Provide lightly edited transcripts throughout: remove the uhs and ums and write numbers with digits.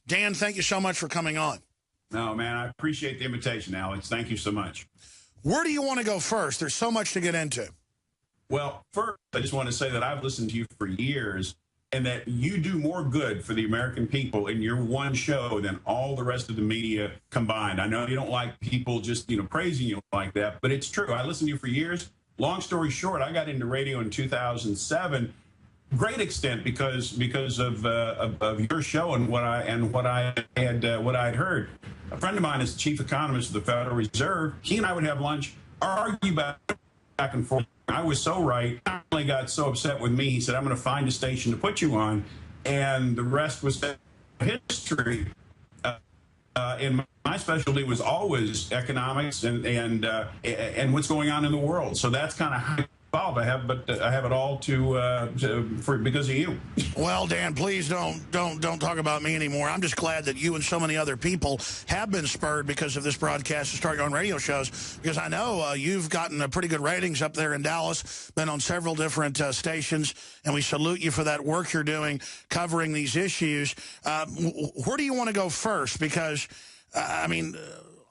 Dan, thank you so much for coming on. No, man, I appreciate the invitation, Alex. Thank you so much. Where do you want to go first? There's so much to get into. Well, first, I just want to say that I've listened to you for years and that you do more good for the American people in your one show than all the rest of the media combined. I know you don't like people just, praising you like that, but it's true. I listened to you for years. Long story short, I got into radio in 2007. Great extent because of your show and what I had heard. A friend of mine is the chief economist of the Federal Reserve. He and I would have lunch, argue back and forth. I was so right. He finally got so upset with me. He said, "I'm going to find a station to put you on," and the rest was history. And my specialty was always economics and what's going on in the world. So that's kind of how I have, but I have it all because of you. Well, Dan, please don't talk about me anymore. I'm just glad that you and so many other people have been spurred because of this broadcast to start your own radio shows. Because I know you've gotten pretty good ratings up there in Dallas, been on several different stations, and we salute you for that work you're doing covering these issues. Where do you want to go first? Because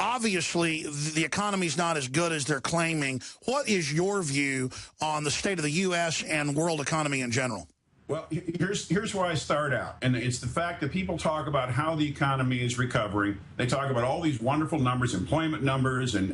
obviously, the economy's not as good as they're claiming. What is your view on the state of the U.S. and world economy in general? Well, here's where I start out, and it's the fact that people talk about how the economy is recovering. They talk about all these wonderful numbers, employment numbers, and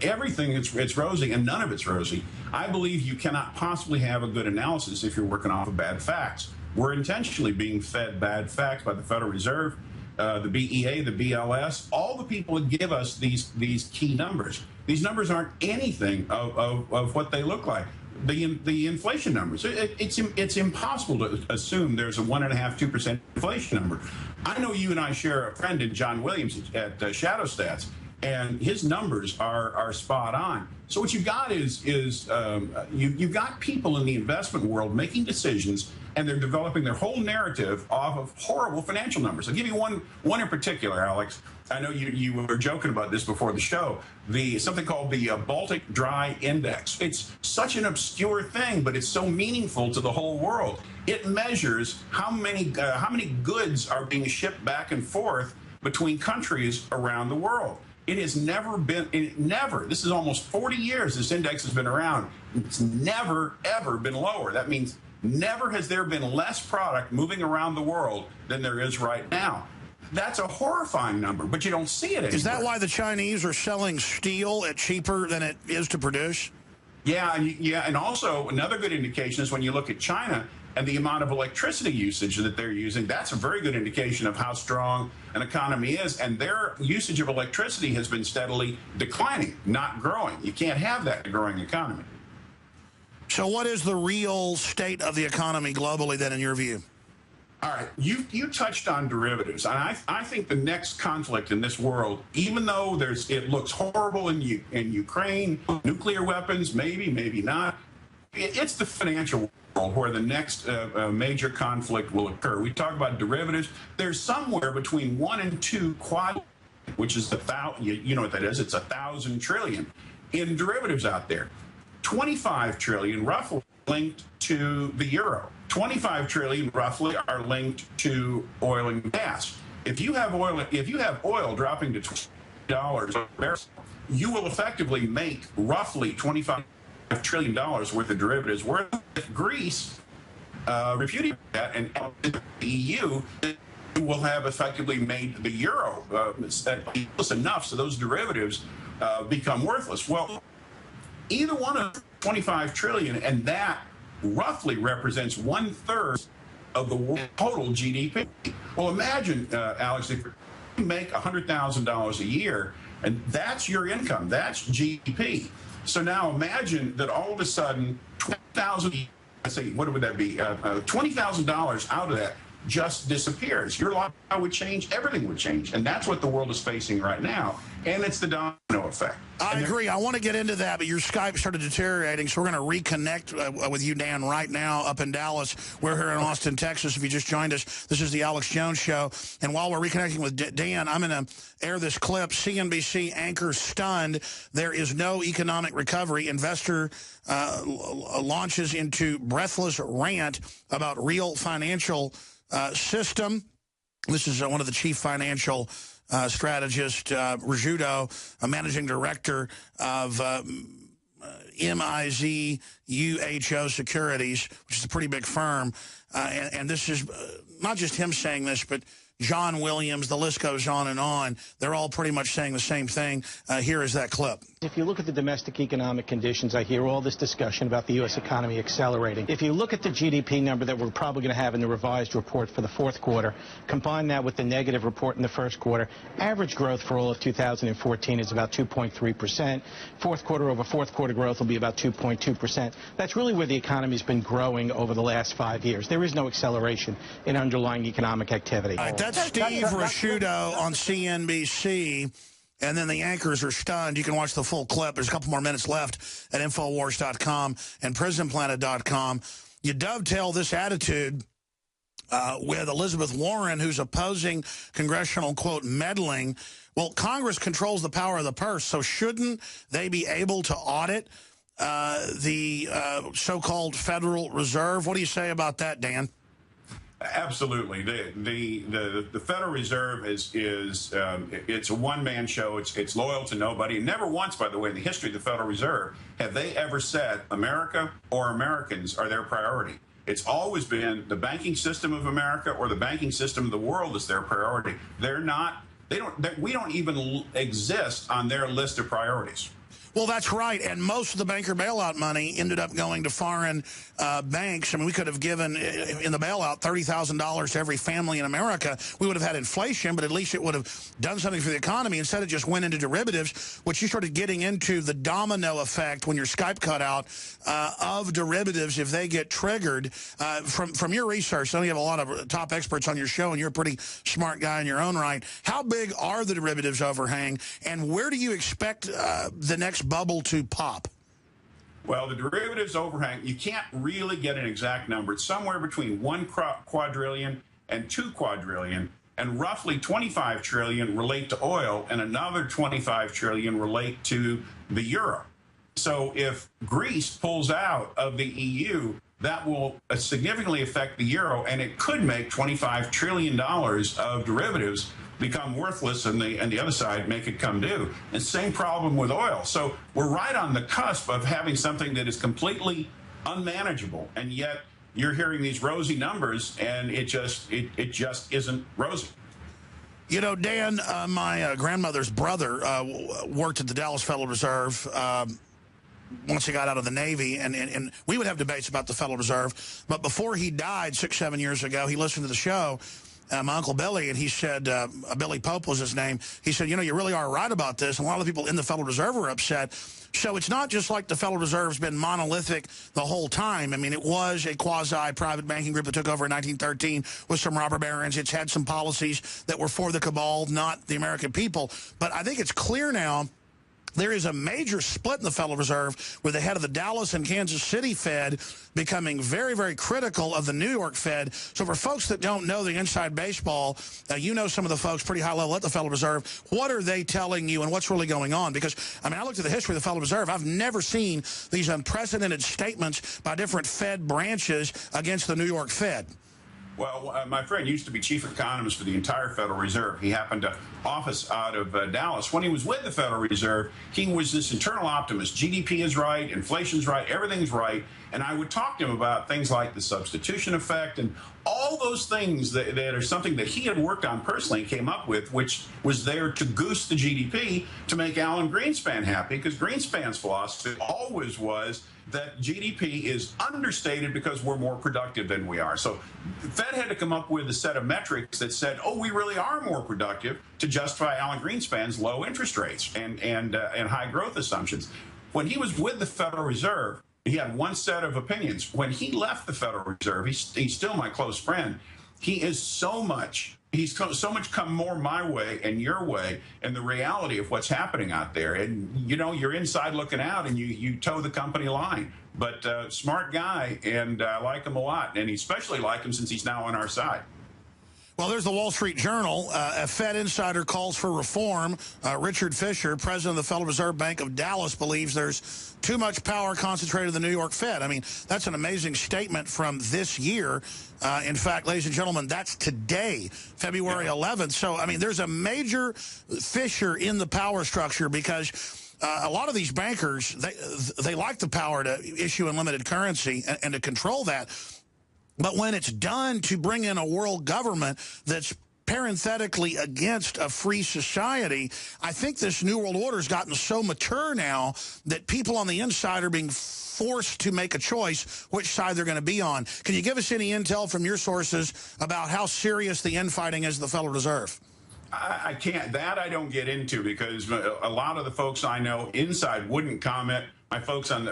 everything. It's rosy, and none of it's rosy. I believe you cannot possibly have a good analysis if you're working off of bad facts. We're intentionally being fed bad facts by the Federal Reserve, the BEA, the BLS, all the people that give us these key numbers. These numbers aren't anything of what they look like. The inflation numbers, it's impossible to assume there's a 1.5–2% inflation number. I know you and I share a friend in John Williams at Shadow Stats, and his numbers are spot on. So what you've got is you've got people in the investment world making decisions, and they're developing their whole narrative off of horrible financial numbers. I'll give you one in particular, Alex. I know you were joking about this before the show. Something called the Baltic Dry Index. It's such an obscure thing, but it's so meaningful to the whole world. It measures how many goods are being shipped back and forth between countries around the world. It has never been, this is almost 40 years this index has been around. It's never, ever been lower. That means never has there been less product moving around the world than there is right now. That's a horrifying number, but you don't see it anymore. Is that why the Chinese are selling steel at cheaper than it is to produce? Yeah, and also another good indication is when you look at China and the amount of electricity usage that they're using. That's a very good indication of how strong an economy is, and their usage of electricity has been steadily declining, not growing. You can't have that in a growing economy. So what is the real state of the economy globally then, in your view? All right, you touched on derivatives, and I think the next conflict in this world, even though it looks horrible in Ukraine, nuclear weapons, maybe not, it's the financial world where the next major conflict will occur. We talk about derivatives. There's somewhere between 1 and 2 quad, which is you know what that is? It's 1,000 trillion in derivatives out there. 25 trillion roughly linked to the euro. 25 trillion roughly are linked to oil and gas. If you have oil dropping to $20 a barrel, you will effectively make roughly $25 trillion worth of derivatives. Whereas if Greece repudiates that and the EU will have effectively made the euro useless enough so those derivatives become worthless. Well, either one of 25 trillion, and that roughly represents 1/3 of the world total GDP. Well, imagine, Alex, if you make $100,000 a year, and that's your income, that's GDP. So now imagine that all of a sudden, $20,000, let's say, what would that be? $20,000 out of that just disappears. Your life would change, everything would change. And that's what the world is facing right now. And it's the domino effect. I agree. I want to get into that, but your Skype started deteriorating, so we're going to reconnect with you, Dan, right now up in Dallas. We're here in Austin, Texas. If you just joined us, this is the Alex Jones Show. And while we're reconnecting with Dan, I'm going to air this clip. CNBC anchor stunned. There is no economic recovery. Investor launches into breathless rant about real financial system. This is one of the chief financial strategists, Rizzuto, a managing director of MIZUHO Securities, which is a pretty big firm. And this is not just him saying this, but John Williams, the list goes on and on. They're all pretty much saying the same thing. Here is that clip. If you look at the domestic economic conditions, I hear all this discussion about the U.S. economy accelerating. If you look at the GDP number that we're probably going to have in the revised report for the fourth quarter, combine that with the negative report in the first quarter, average growth for all of 2014 is about 2.3%. Fourth quarter over fourth quarter growth will be about 2.2%. That's really where the economy's been growing over the last 5 years. There is no acceleration in underlying economic activity. All right, that's Steve Rizzuto on CNBC. And then the anchors are stunned. You can watch the full clip. There's a couple more minutes left at Infowars.com and PrisonPlanet.com. You dovetail this attitude with Elizabeth Warren, who's opposing congressional, quote, meddling. Well, Congress controls the power of the purse, so shouldn't they be able to audit the so-called Federal Reserve? What do you say about that, Dan? Absolutely. The Federal Reserve is it's a one-man show. It's loyal to nobody. Never once, by the way, in the history of the Federal Reserve have they ever said America or Americans are their priority. It's always been the banking system of America or the banking system of the world is their priority. We don't even exist on their list of priorities. Well, that's right, and most of the banker bailout money ended up going to foreign banks. I mean, we could have given, in the bailout, $30,000 to every family in America. We would have had inflation, but at least it would have done something for the economy. Instead, it just went into derivatives, which you started getting into the domino effect when your Skype cut out of derivatives if they get triggered. From your research, I know you have a lot of top experts on your show, and you're a pretty smart guy in your own right. How big are the derivatives overhang, and where do you expect the next bubble to pop? Well, the derivatives overhang, you can't really get an exact number. It's somewhere between 1 quadrillion and 2 quadrillion, and roughly 25 trillion relate to oil, and another 25 trillion relate to the euro. So if Greece pulls out of the EU, that will significantly affect the euro, and it could make $25 trillion of derivatives become worthless, and the other side make it come due. And same problem with oil. So we're right on the cusp of having something that is completely unmanageable, and yet you're hearing these rosy numbers, and it just isn't rosy. You know, Dan, my grandmother's brother worked at the Dallas Federal Reserve once he got out of the Navy, and we would have debates about the Federal Reserve. But before he died 6-7 years ago, he listened to the show, my Uncle Billy, and he said, Billy Pope was his name. He said, you know, you really are right about this. And a lot of the people in the Federal Reserve are upset. So it's not just like the Federal Reserve's been monolithic the whole time. I mean, it was a quasi-private banking group that took over in 1913 with some robber barons. It's had some policies that were for the cabal, not the American people. But I think it's clear now there is a major split in the Federal Reserve with the head of the Dallas and Kansas City Fed becoming very, very critical of the New York Fed. So for folks that don't know the inside baseball, you know some of the folks pretty high level at the Federal Reserve. What are they telling you, and what's really going on? Because, I mean, I looked at the history of the Federal Reserve. I've never seen these unprecedented statements by different Fed branches against the New York Fed. Well, my friend used to be chief economist for the entire Federal Reserve. He happened to office out of Dallas. When he was with the Federal Reserve, he was this internal optimist. GDP is right, inflation's right, everything's right. And I would talk to him about things like the substitution effect and all those things that are something that he had worked on personally and came up with, which was there to goose the GDP to make Alan Greenspan happy, because Greenspan's philosophy always was that GDP is understated because we're more productive than we are. So the Fed had to come up with a set of metrics that said, oh, we really are more productive, to justify Alan Greenspan's low interest rates and high growth assumptions. When he was with the Federal Reserve, he had one set of opinions. When he left the Federal Reserve, he's still my close friend. He's so much come more my way and your way, and the reality of what's happening out there. And, you know, you're inside looking out, and you toe the company line. But smart guy, and I like him a lot, and especially like him since he's now on our side. Well, there's the Wall Street Journal. A Fed insider calls for reform. Richard Fisher, president of the Federal Reserve Bank of Dallas, believes there's too much power concentrated in the New York Fed. I mean, that's an amazing statement from this year. In fact, ladies and gentlemen, that's today, February 11th. So, I mean, there's a major fissure in the power structure because a lot of these bankers, they like the power to issue unlimited currency and to control that. But when it's done to bring in a world government that's parenthetically against a free society, I think this New World Order has gotten so mature now that people on the inside are being forced to make a choice which side they're going to be on. Can you give us any intel from your sources about how serious the infighting is at the Federal Reserve? I can't. That I don't get into because a lot of the folks I know inside wouldn't comment. My friends on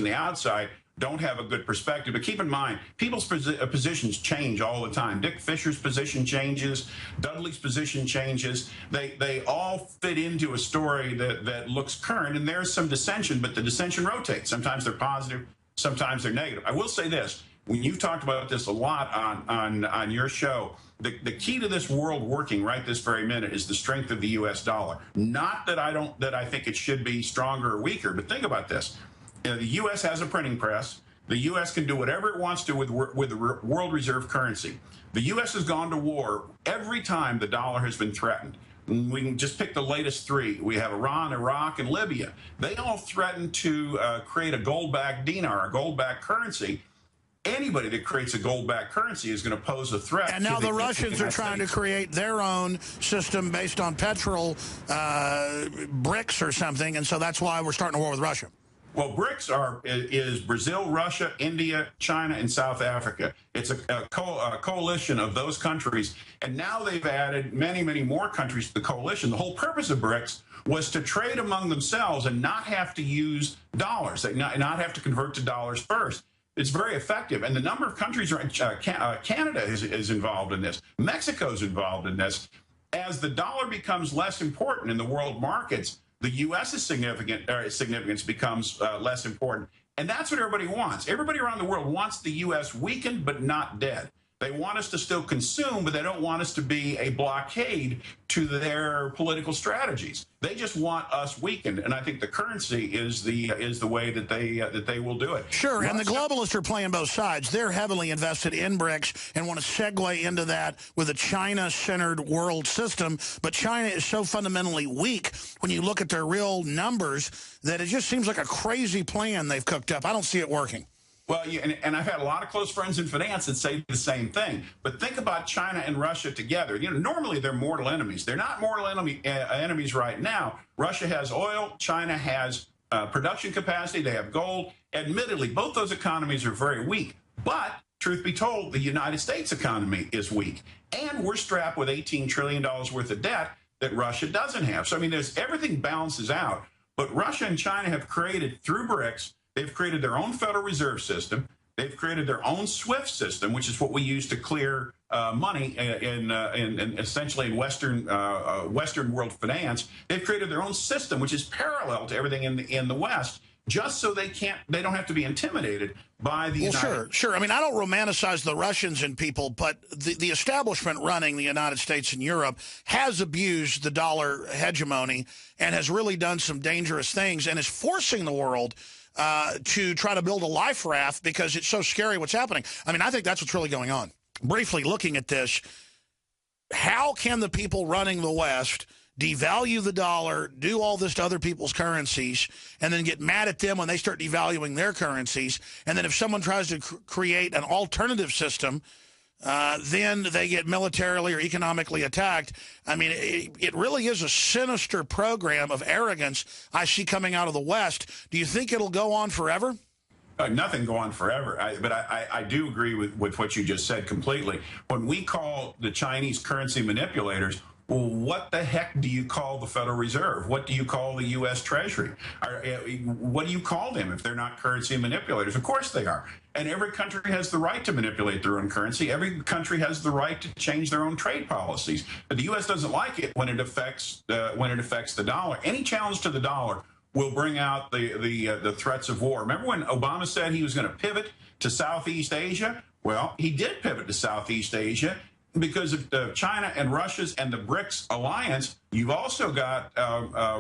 the outside don't have a good perspective. But keep in mind, people's positions change all the time. Dick Fisher's position changes. Dudley's position changes. They all fit into a story that looks current, and there's some dissension, but the dissension rotates. Sometimes they're positive, sometimes they're negative. I will say this. When you've talked about this a lot on your show, the key to this world working right this very minute is the strength of the U.S. dollar. Not that I think it should be stronger or weaker, but think about this. The U.S. has a printing press. The U.S. can do whatever it wants to with the world reserve currency. The U.S. has gone to war every time the dollar has been threatened. We can just pick the latest three. We have Iran, Iraq, and Libya. They all threatened to create a gold-backed dinar, a gold-backed currency. Anybody that creates a gold-backed currency is going to pose a threat. And now the Russians are trying to create their own system based on petrol bricks or something, and so that's why we're starting a war with Russia. Well, BRICS is Brazil, Russia, India, China, and South Africa. It's a coalition of those countries, and now they've added many, many more countries to the coalition. The whole purpose of BRICS was to trade among themselves and not have to use dollars, not have to convert to dollars first. It's very effective, and the number of countries, Canada is involved in this. Mexico's involved in this. As the dollar becomes less important in the world markets, the U.S.'s significance becomes less important. And that's what everybody wants. Everybody around the world wants the U.S. weakened but not dead. They want us to still consume, but they don't want us to be a blockade to their political strategies. They just want us weakened, and I think the currency is the way that they will do it. Sure, and the globalists are playing both sides. They're heavily invested in BRICS and want to segue into that with a China-centered world system. But China is so fundamentally weak when you look at their real numbers that it just seems like a crazy plan they've cooked up. I don't see it working. Well, and I've had a lot of close friends in finance that say the same thing. But think about China and Russia together. You know, normally they're mortal enemies. They're not mortal enemies right now. Russia has oil. China has production capacity. They have gold. Admittedly, both those economies are very weak. But truth be told, the United States economy is weak. And we're strapped with $18 trillion worth of debt that Russia doesn't have. So, I mean, everything balances out. But Russia and China have created, through BRICS, they've created their own Federal Reserve System. They've created their own SWIFT system, which is what we use to clear money in essentially in Western world finance. They've created their own system, which is parallel to everything in the West, just so they don't have to be intimidated by the United States. Sure. I mean, I don't romanticize the Russians and people, but the establishment running the United States and Europe has abused the dollar hegemony and has really done some dangerous things and is forcing the world to try to build a life raft because it's so scary what's happening. I mean, I think that's what's really going on. Briefly looking at this, how can the people running the West devalue the dollar, do all this to other people's currencies, and then get mad at them when they start devaluing their currencies? And then if someone tries to create an alternative system, then they get militarily or economically attacked. I mean, it really is a sinister program of arrogance I see coming out of the West. Do you think it'll go on forever? Nothing go on forever. But I do agree with what you just said completely. When we call the Chinese currency manipulators, well, what the heck do you call the Federal Reserve? What do you call the U.S. Treasury? What do you call them if they're not currency manipulators? Of course they are. And every country has the right to manipulate their own currency. Every country has the right to change their own trade policies. But the U.S. doesn't like it when it affects the dollar. Any challenge to the dollar will bring out the threats of war. Remember when Obama said he was going to pivot to Southeast Asia? Well, he did pivot to Southeast Asia. because of China and Russia's and the BRICS alliance, you've also got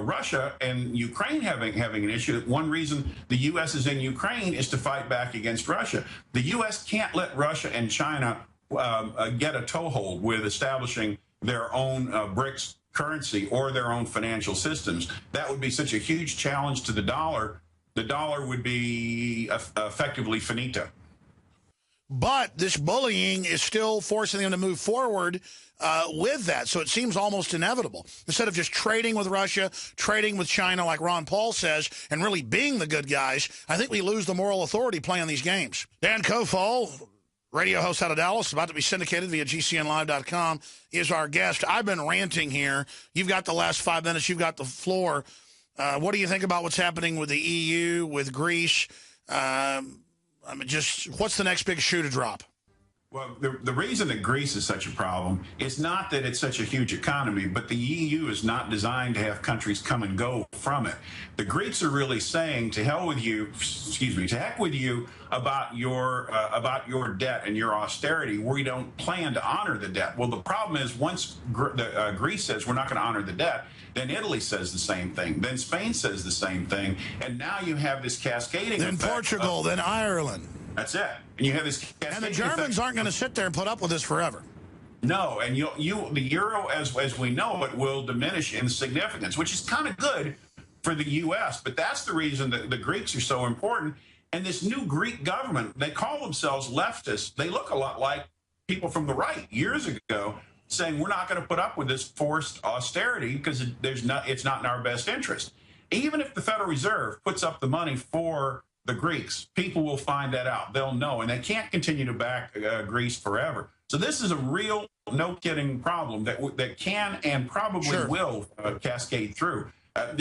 Russia and Ukraine having an issue. One reason the U.S. is in Ukraine is to fight back against Russia. The U.S. can't let Russia and China get a toehold with establishing their own BRICS currency or their own financial systems. That would be such a huge challenge to the dollar. The dollar would be effectively finito. But this bullying is still forcing them to move forward with that. So it seems almost inevitable. Instead of just trading with Russia, trading with China, like Ron Paul says, and really being the good guys, I think we lose the moral authority playing these games. Dan Kofal, radio host out of Dallas, about to be syndicated via GCNlive.com, is our guest. I've been ranting here. You've got the last 5 minutes. You've got the floor. What do you think about what's happening with the EU, with Greece? I mean, just what's the next big shoe to drop? Well, the reason that Greece is such a problem is not that it's such a huge economy, but the EU is not designed to have countries come and go from it. The Greeks are really saying, to hell with you, to heck with you about your debt and your austerity. We don't plan to honor the debt. Well, the problem is once Greece says we're not going to honor the debt, then Italy says the same thing. Then Spain says the same thing. And now you have this cascading effect. Then Portugal, then Ireland. That's it. And you have this cascading and the Germans aren't going to sit there and put up with this forever. No, and the euro, as we know it, will diminish in significance, which is kind of good for the U.S. But that's the reason that the Greeks are so important. And this new Greek government, they call themselves leftists. They look a lot like people from the right years ago, saying we're not going to put up with this forced austerity because it's not in our best interest. Even if the Federal Reserve puts up the money for the Greeks, people will find that out. They'll know, and they can't continue to back Greece forever. So this is a real, no kidding problem that can and probably will cascade through. And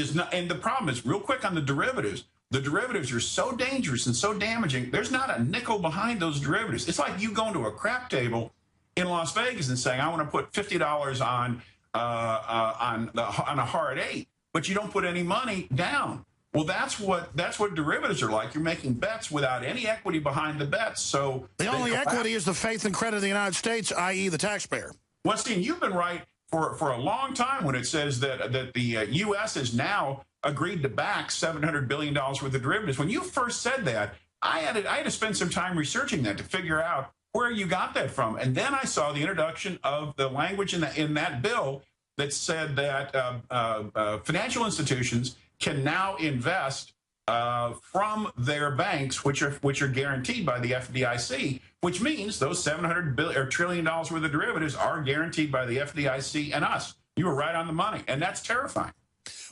the problem is, real quick on the derivatives. The derivatives are so dangerous and so damaging. There's not a nickel behind those derivatives. It's like you going to a crap table in Las Vegas and saying, I want to put $50 on a hard 8, but you don't put any money down. Well, that's what derivatives are like. You're making bets without any equity behind the bets. So the only equity is the faith and credit of the United States, i.e. the taxpayer. Well, Steve, you've been right for a long time when it says that the U.S. has now agreed to back $700 billion worth of derivatives. When you first said that, I had to spend some time researching that to figure out where you got that from. And then I saw the introduction of the language in that bill that said that financial institutions can now invest from their banks, which are guaranteed by the FDIC, which means those $700 trillion worth of derivatives are guaranteed by the FDIC and us. You were right on the money, and that's terrifying.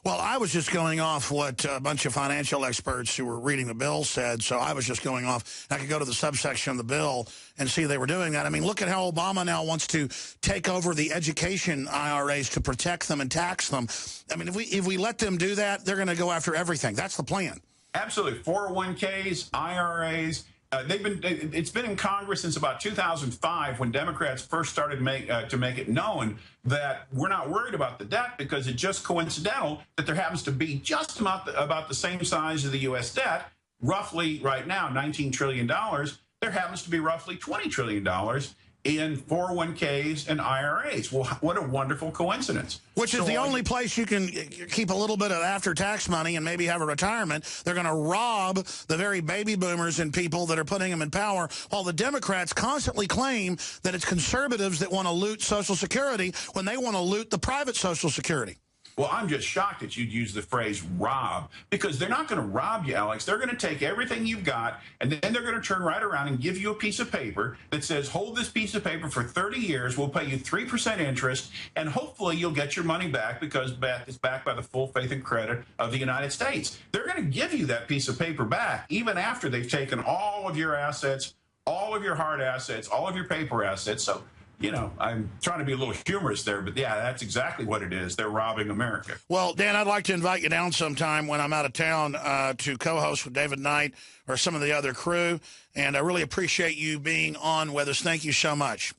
Well, I was just going off what a bunch of financial experts who were reading the bill said, so I was just going off. I could go to the subsection of the bill and see they were doing that. I mean, look at how Obama now wants to take over the education IRAs to protect them and tax them. I mean, if we let them do that, they're going to go after everything. That's the plan. Absolutely. 401ks, IRAs. It's been in Congress since about 2005 when Democrats first started to make it known that we're not worried about the debt because it's just coincidental that there happens to be just about the same size of the U.S. debt, roughly right now, $19 trillion. There happens to be roughly $20 trillion in 401ks and IRAs. Well, what a wonderful coincidence. Which is the only place you can keep a little bit of after-tax money and maybe have a retirement. They're going to rob the very baby boomers and people that are putting them in power, while the Democrats constantly claim that it's conservatives that want to loot Social Security when they want to loot the private Social Security. Well, I'm just shocked that you'd use the phrase rob, because they're not going to rob you, Alex. They're going to take everything you've got, and then they're going to turn right around and give you a piece of paper that says, hold this piece of paper for 30 years. We'll pay you 3% interest, and hopefully you'll get your money back because it's backed by the full faith and credit of the United States. They're going to give you that piece of paper back, even after they've taken all of your assets, all of your hard assets, all of your paper assets. So, you know, I'm trying to be a little humorous there, but yeah, that's exactly what it is. They're robbing America. Well, Dan, I'd like to invite you down sometime when I'm out of town to co-host with David Knight or some of the other crew, and I really appreciate you being on with us. Thank you so much.